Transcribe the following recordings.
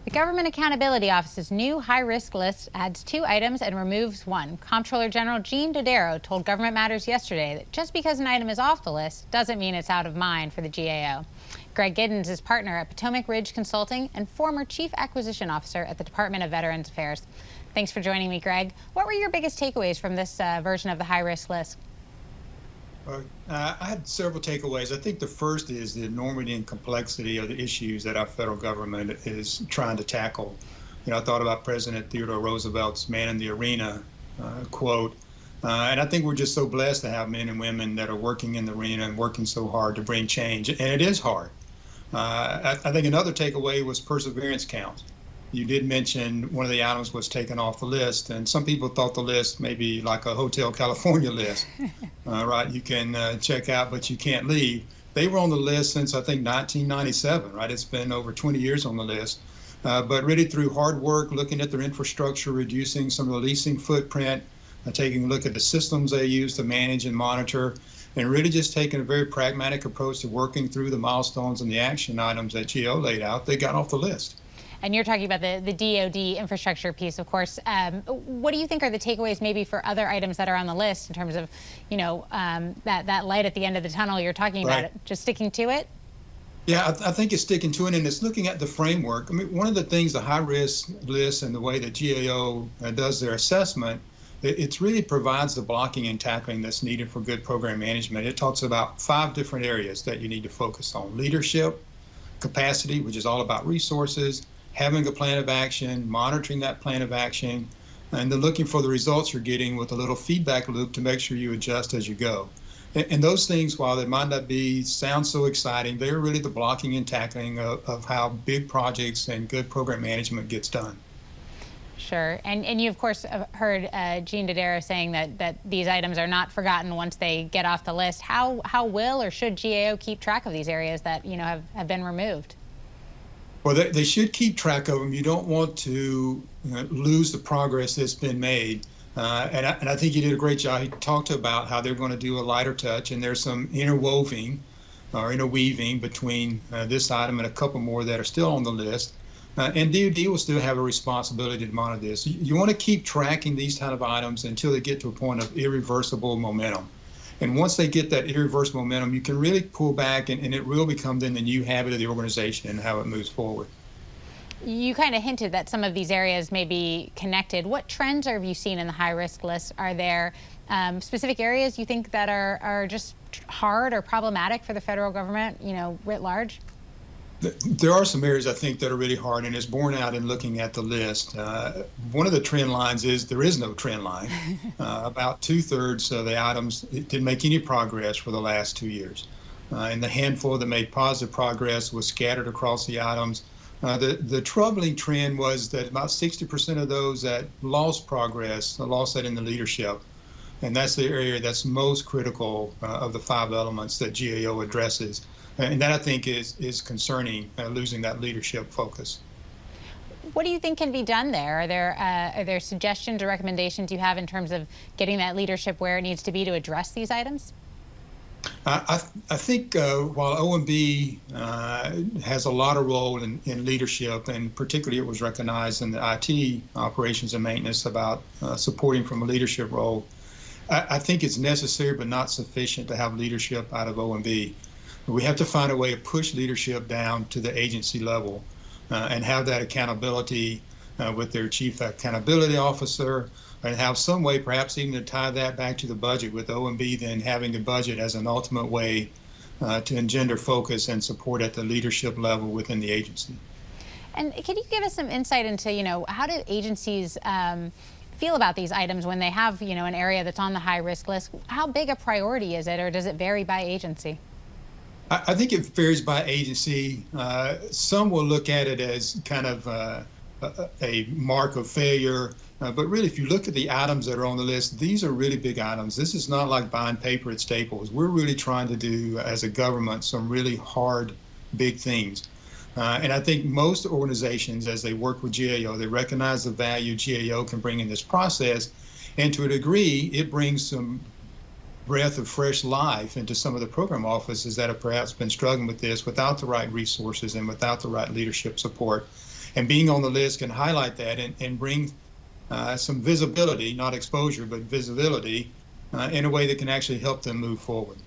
The Government Accountability Office's new high-risk list adds 2 items and removes 1. Comptroller General Gene Dodaro told Government Matters yesterday that just because an item is off the list doesn't mean it's out of mind for the GAO. Greg Giddens is partner at Potomac Ridge Consulting and former Chief Acquisition Officer at the Department of Veterans Affairs. Thanks for joining me, Greg. What were your biggest takeaways from this version of the high-risk list? I had several takeaways. I think the first is the enormity and complexity of the issues that our federal government is trying to tackle. I thought about President Theodore Roosevelt's "man in the arena" quote, and I think we're just so blessed to have men and women that are working in the arena and working so hard to bring change, and it is hard. I think another takeaway was perseverance counts. You did mention one of the items was taken off the list, and some people thought the list may be like a Hotel California list, right? You can check out, but you can't leave. They were on the list since, I think, 1997, right? It's been over 20 years on the list. But really through hard work, looking at their infrastructure, reducing some of the leasing footprint, taking a look at the systems they use to manage and monitor, and really just taking a very pragmatic approach to working through the milestones and the action items that GAO laid out, they got off the list. And you're talking about the DoD infrastructure piece, of course. What do you think are the takeaways maybe for other items that are on the list in terms of, that light at the end of the tunnel you're talking about, it, just sticking to it? Yeah, I think it's sticking to it, and it's looking at the framework. I mean, one of the things, the high-risk list and the way that GAO does their assessment, it really provides the blocking and tackling that's needed for good program management. It talks about 5 different areas that you need to focus on: leadership, capacity, which is all about resources, having a plan of action, monitoring that plan of action, and then looking for the results you're getting with a little feedback loop to make sure you adjust as you go. And those things, while they might not sound so exciting, they're really the blocking and tackling of how big projects and good program management gets done. Sure. And you, of course, have heard Gene Dodaro saying that these items are not forgotten once they get off the list. How will or should GAO keep track of these areas that, have been removed? Well, they should keep track of them. You don't want to lose the progress that's been made. And I think you did a great job. He talked about how they're going to do a lighter touch, and there's some interweaving between this item and a couple more that are still on the list. And DoD will still have a responsibility to monitor this. You want to keep tracking these kind of items until they get to a point of irreversible momentum. And once they get that irreversible momentum, you can really pull back, and it will become then the new habit of the organization and how it moves forward. You kind of hinted that some of these areas may be connected. What trends have you seen in the high-risk list? Are there specific areas you think that are just hard or problematic for the federal government, writ large? There are some areas I think that are really hard, and it's borne out in looking at the list. One of the trend lines is there is no trend line. About 2/3 of the items didn't make any progress for the last 2 years. And the handful that made positive progress was scattered across the items. The troubling trend was that about 60% of those that lost progress lost that in the leadership. And that's the area that's most critical of the 5 elements that GAO addresses. And that, I think, is concerning, losing that leadership focus. What do you think can be done there? Are there suggestions or recommendations you have in terms of getting that leadership where it needs to be to address these items? I think while OMB has a lot of role in leadership, and particularly it was recognized in the IT operations and maintenance about supporting from a leadership role, I think it's necessary but not sufficient to have leadership out of OMB. We have to find a way to push leadership down to the agency level and have that accountability with their chief accountability officer, and have some way perhaps even to tie that back to the budget, with OMB then having the budget as an ultimate way to engender focus and support at the leadership level within the agency. And can you give us some insight into, how do agencies feel about these items when they have, an area that's on the high-risk list? How big a priority is it, or does it vary by agency? I think it varies by agency. Some will look at it as kind of a mark of failure. But really, if you look at the items that are on the list, these are really big items. This is not like buying paper at Staples. We're really trying to do, as a government, some really hard, big things. And I think most organizations, as they work with GAO, they recognize the value GAO can bring in this process. And to a degree, it brings some breath of fresh life into some of the program offices that have perhaps been struggling with this without the right resources and without the right leadership support. And being on the list can highlight that and bring some visibility, not exposure, but visibility in a way that can actually help them move forward.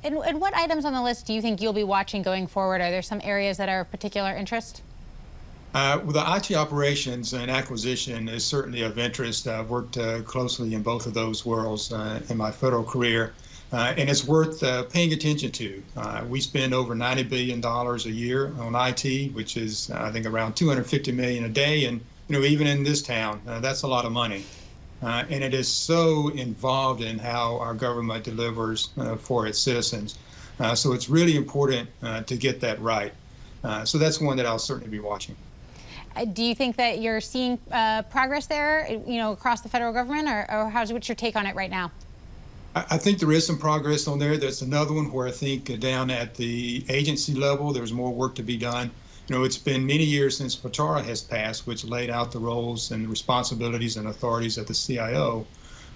And what items on the list do you think you'll be watching going forward? Are there some areas that are of particular interest? Well, the IT operations and acquisition is certainly of interest. I've worked closely in both of those worlds in my federal career, and it's worth paying attention to. We spend over $90 billion a year on IT, which is, I think, around $250 million a day. And even in this town, that's a lot of money. And it is so involved in how our government delivers for its citizens. So it's really important to get that right. So that's one that I'll certainly be watching. Do you think that you're seeing progress there, across the federal government, or what's your take on it right now? I think there is some progress on there. There's another one where I think down at the agency level, there's more work to be done. It's been many years since FATARA has passed, which laid out the roles and responsibilities and authorities of the CIO.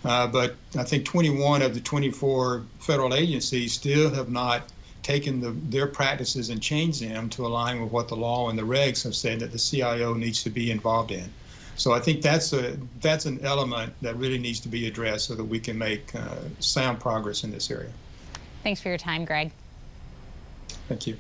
But I think 21 of the 24 federal agencies still have not taken their practices and changed them to align with what the law and the regs have said that the CIO needs to be involved in. So I think that's an element that really needs to be addressed so that we can make sound progress in this area. Thanks for your time, Greg. Thank you.